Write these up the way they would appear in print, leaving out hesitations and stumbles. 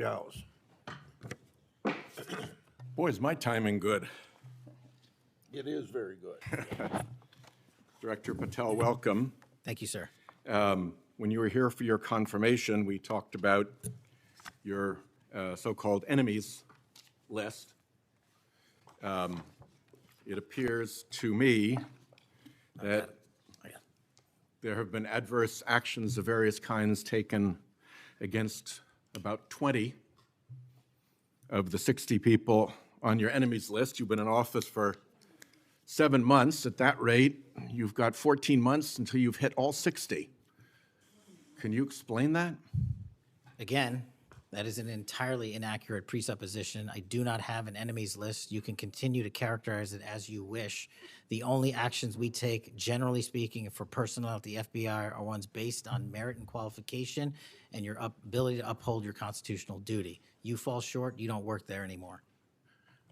House. Boy, is my timing good. It is very good. Director Patel, welcome. Thank you, sir. When you were here for your confirmation, we talked about your so-called enemies list. It appears to me that there have been adverse actions of various kinds taken against about 20 of the 60 people on your enemies list. You've been in office for 7 months. At that rate, you've got 14 months until you've hit all 60. Can you explain that? Again, that is an entirely inaccurate presupposition. I do not have an enemies list. You can continue to characterize it as you wish. The only actions we take, generally speaking, for personnel at the FBI are ones based on merit and qualification and your ability to uphold your constitutional duty. You fall short, you don't work there anymore.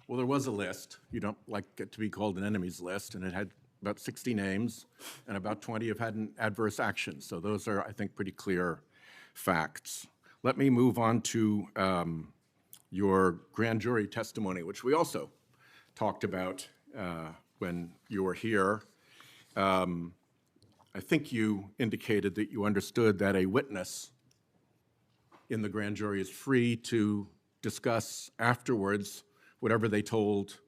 Well, there was a list. You don't like it to be called an enemies list, and it had about 60 names, and about 20 have had an adverse action. So those are, I think, pretty clear facts. Let me move on to your grand jury testimony, which we also talked about when you were here. I think you indicated that you understood that a witness in the grand jury is free to discuss afterwards whatever they told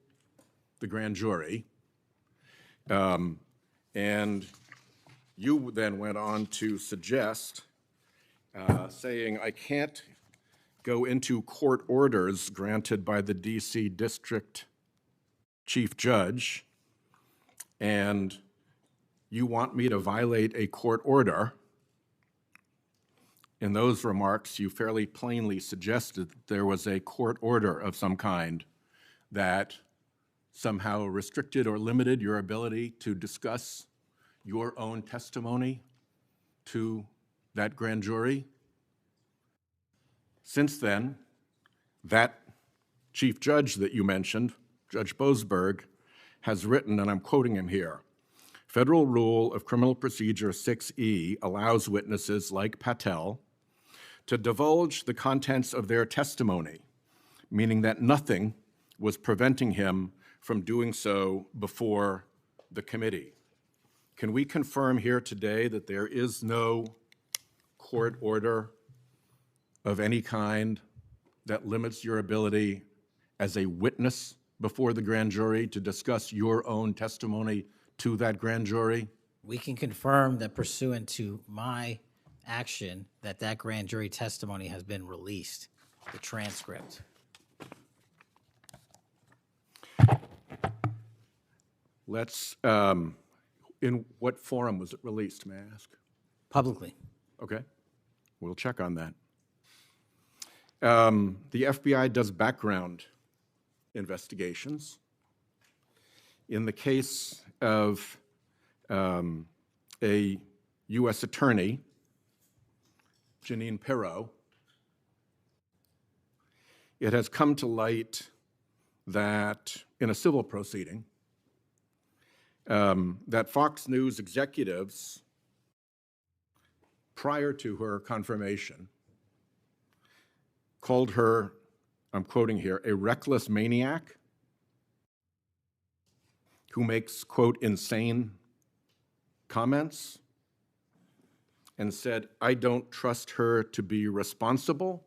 the grand jury. And you then went on to suggest, saying, I can't go into court orders granted by the DC District Chief Judge, and you want me to violate a court order. In those remarks, you fairly plainly suggested that there was a court order of some kind that somehow restricted or limited your ability to discuss your own testimony to that grand jury. Since then, that chief judge that you mentioned, Judge Boasberg, has written, and I'm quoting him here, Federal Rule of Criminal Procedure 6E allows witnesses like Patel to divulge the contents of their testimony, meaning that nothing was preventing him from doing so before the committee. Can we confirm here today that there is no court order of any kind that limits your ability as a witness before the grand jury to discuss your own testimony to that grand jury? We can confirm that pursuant to my action, that grand jury testimony has been released, the transcript. Let's, in what forum was it released, may I ask? Publicly. Okay, we'll check on that. The FBI does background investigations. In the case of a U.S. attorney, Jeanine Pirro, it has come to light that in a civil proceeding, that Fox News executives, prior to her confirmation, called her, I'm quoting here, a reckless maniac who makes, quote, insane comments, and said, I don't trust her to be responsible,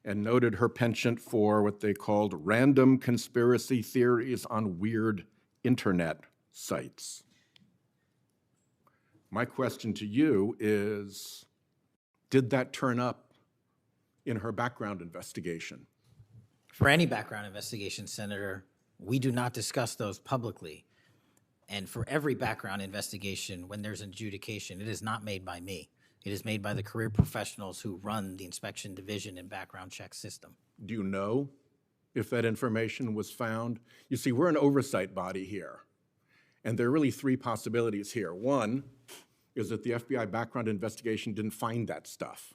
and noted her penchant for what they called random conspiracy theories on weird internet sites. My question to you is, did that turn up in her background investigation? For any background investigation, Senator, we do not discuss those publicly. And for every background investigation, when there's an adjudication, it is not made by me. It is made by the career professionals who run the inspection division and background check system. Do you know if that information was found? You see, we're an oversight body here, and there are really three possibilities here. One is that the FBI background investigation didn't find that stuff.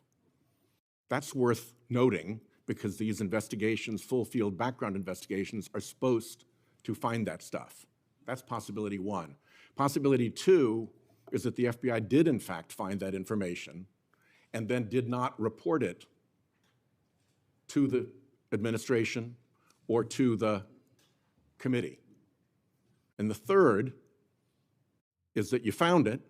That's worth noting because these investigations, full field background investigations, are supposed to find that stuff. That's possibility one. Possibility two is that the FBI did in fact find that information and then did not report it to the administration or to the committee. And the third is that you found it,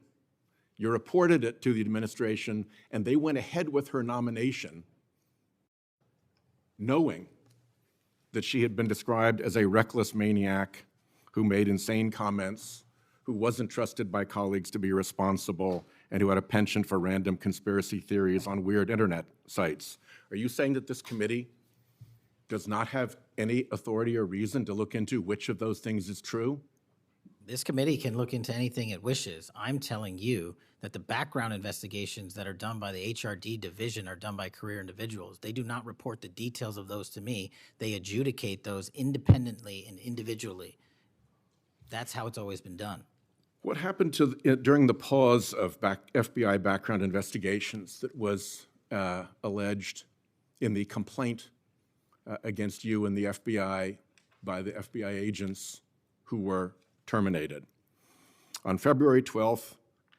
you reported it to the administration, and they went ahead with her nomination knowing that she had been described as a reckless maniac who made insane comments, who wasn't trusted by colleagues to be responsible, and who had a penchant for random conspiracy theories on weird internet sites. Are you saying that this committee does not have any authority or reason to look into which of those things is true? This committee can look into anything it wishes. I'm telling you that the background investigations that are done by the HRD division are done by career individuals. They do not report the details of those to me. They adjudicate those independently and individually. That's how it's always been done. What happened during the pause of FBI background investigations that was alleged in the complaint against you and the FBI by the FBI agents who were terminated? On February 12th,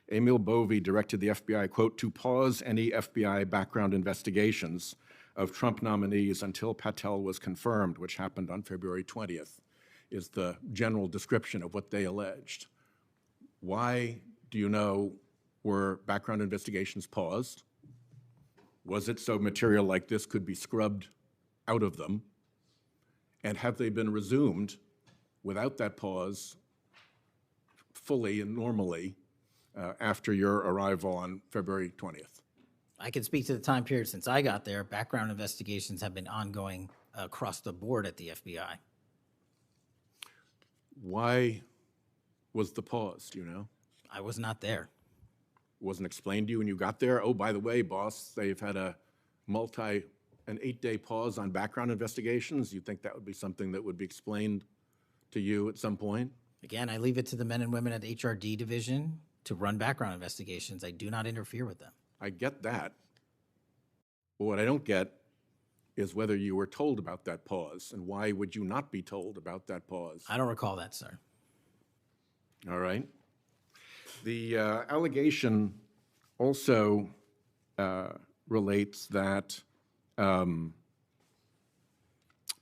Emil Bovee directed the FBI, quote, to pause any FBI background investigations of Trump nominees until Patel was confirmed, which happened on February 20th, is the general description of what they alleged. Why, do you know, were background investigations paused? Was it so material like this could be scrubbed out of them? And have they been resumed without that pause fully and normally after your arrival on February 20th? I can speak to the time period since I got there. Background investigations have been ongoing across the board at the FBI. Why was the pause, do you know? I was not there. Wasn't explained to you when you got there? Oh, by the way, boss, they've had an 8-day pause on background investigations. You think that would be something that would be explained to you at some point? Again, I leave it to the men and women at the HRD division to run background investigations. I do not interfere with them. I get that. But what I don't get is whether you were told about that pause, and why would you not be told about that pause? I don't recall that, sir. All right. The allegation also relates that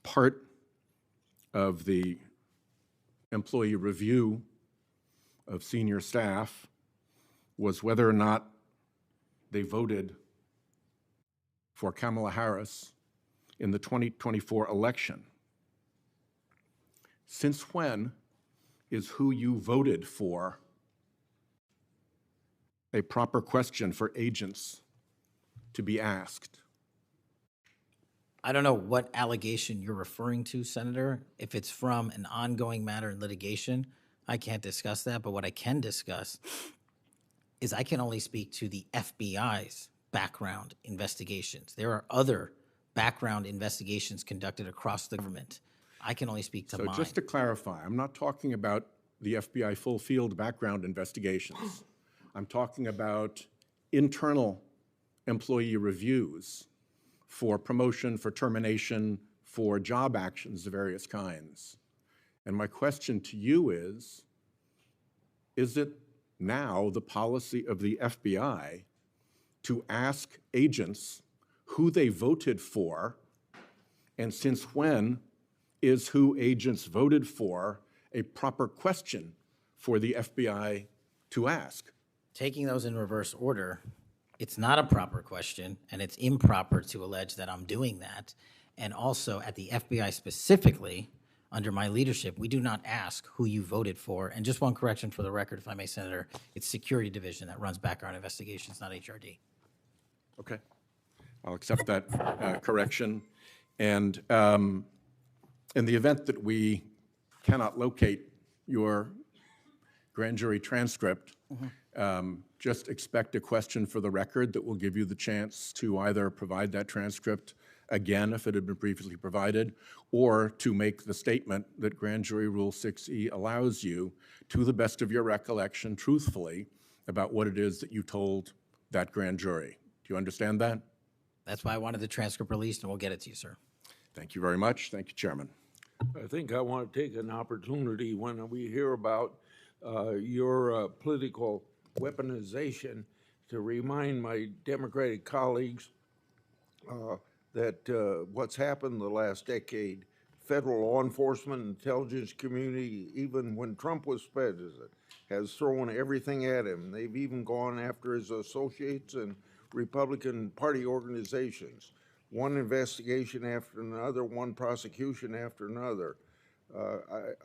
part of the employee review of senior staff was whether or not they voted for Kamala Harris in the 2024 election. Since when is who you voted for a proper question for agents to be asked? I don't know what allegation you're referring to, Senator. If it's from an ongoing matter in litigation, I can't discuss that. But what I can discuss is I can only speak to the FBI's background investigations. There are other background investigations conducted across the government. I can only speak to mine. So just to clarify, I'm not talking about the FBI full field background investigations. I'm talking about internal employee reviews for promotion, for termination, for job actions of various kinds. And my question to you is it now the policy of the FBI to ask agents who they voted for, and since when is who agents voted for a proper question for the FBI to ask? Taking those in reverse order, it's not a proper question, and it's improper to allege that I'm doing that. And also at the FBI specifically, under my leadership, we do not ask who you voted for. And just one correction for the record, if I may, Senator, it's Security Division that runs background investigations, not HRD. Okay, I'll accept that correction. And in the event that we cannot locate your grand jury transcript, just expect a question for the record that will give you the chance to either provide that transcript again if it had been previously provided, or to make the statement that Grand Jury Rule 6E allows you, to the best of your recollection, truthfully, about what it is that you told that grand jury. Do you understand that? That's why I wanted the transcript released, and we'll get it to you, sir. Thank you very much. Thank you, Chairman. I think I want to take an opportunity when we hear about your political weaponization to remind my Democratic colleagues that what's happened the last decade, federal law enforcement, intelligence community, even when Trump was president, has thrown everything at him. They've even gone after his associates and Republican Party organizations. One investigation after another, one prosecution after another.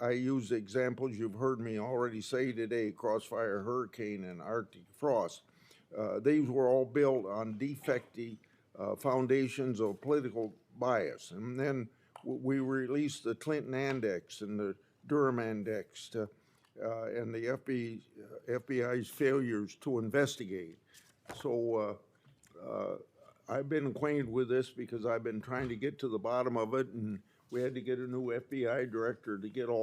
I use examples you've heard me already say today, Crossfire Hurricane and Arctic Frost. These were all built on defective foundations of political bias. And then we released the Clinton Index and the Durham Index and the FBI's failures to investigate. So I've been acquainted with this because I've been trying to get to the bottom of it, and we had to get a new FBI director to get all